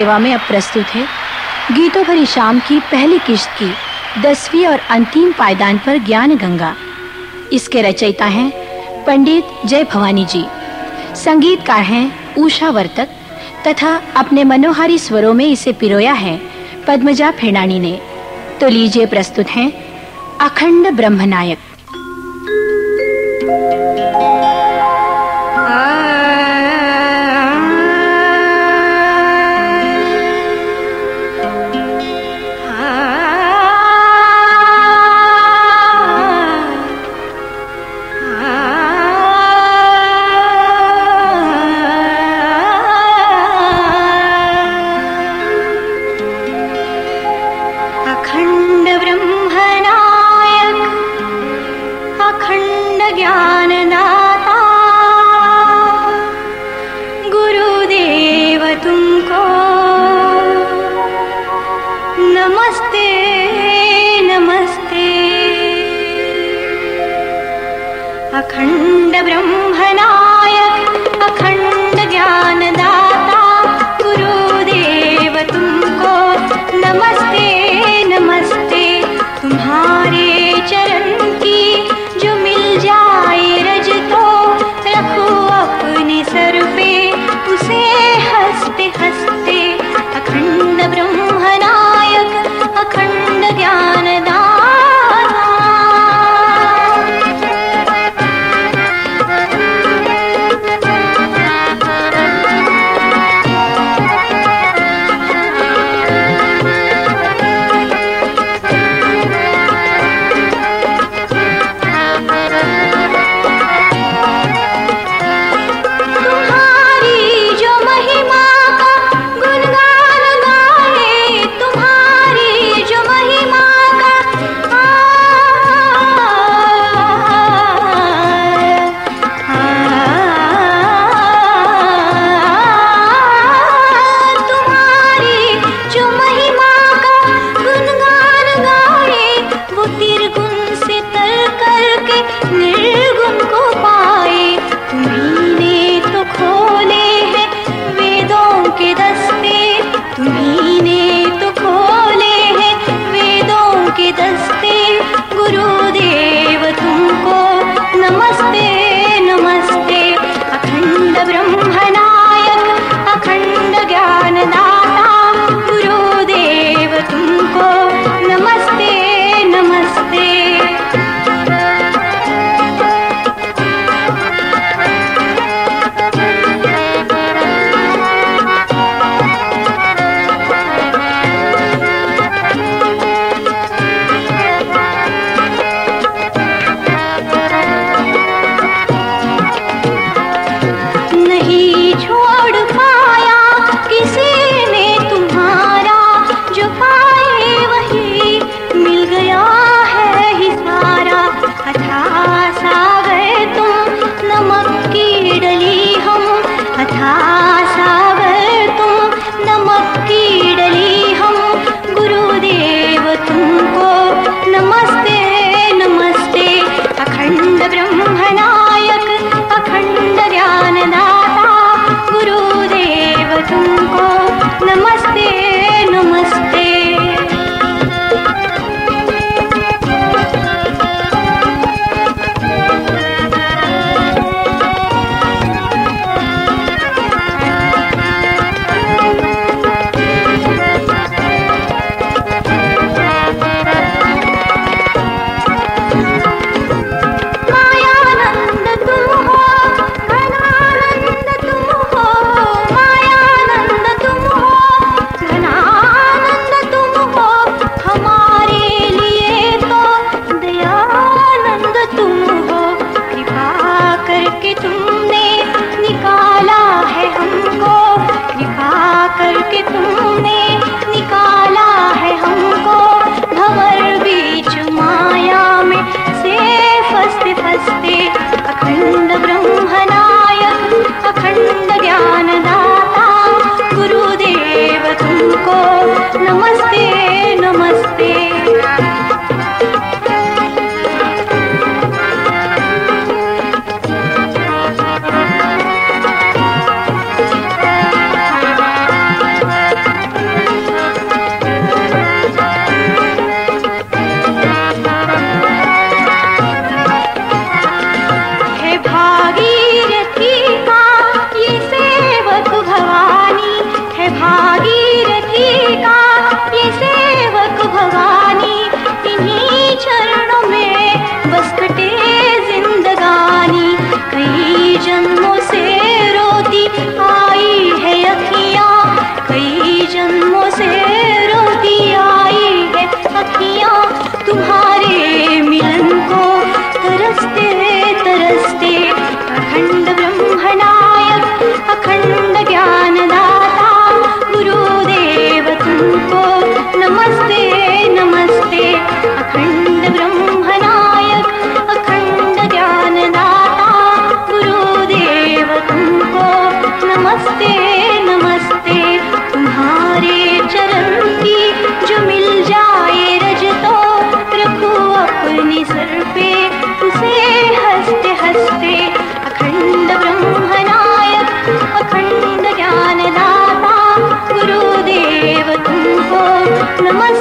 सेवा में अब प्रस्तुत है गीतों भरी शाम की पहली किश्त की 10वीं और अंतिम पायदान पर ज्ञान गंगा। इसके रचयिता हैं पंडित जय भवानी जी, संगीतकार हैं उषा वर्तक तथा अपने मनोहारी स्वरों में इसे पिरोया है पद्मजा फेणानी ने। तो लीजिए प्रस्तुत हैं अखंड ब्रह्मनायक। अखंड ब्रह्मनायक, अखंड ज्ञानदाता, गुरुदेव तुमको नमस्ते नमस्ते। अखंड ब्रह्मनायक, अखंड ज्ञानदाता, गुरुदेव तुमको नमस्ते नमस्ते। तुम्हारे चरण की जो मिल जाए रज तो रखो अपने सर पे उसे हंसते हंसते। अखंड ब्रह्मनायक, अखंड ज्ञानदाता। गुरुदेव तुमको नमस्ते नमस्ते। अखंड ब्रह्मनायक, अखंड ज्ञानदाता, गुरुदेव तुमको नमस्ते नमस्ते। अखंड ब्रह्मनायक, अखंड ज्ञानदाता, गुरुदेव तुमको नमस्ते नमस्ते। नमस्ते नमस्ते। अखंड ब्रह्मनायक अखंड ज्ञानदाता गुरुदेव तुमको नमस्ते नमस्ते। तुम्हारे चरण की जो मिल जाए रज तो रखो अपने सर पे उसे हंसते हंसते। अखंड ब्रह्मनायक अखंड ज्ञानदाता गुरुदेव तुमको नमस्ते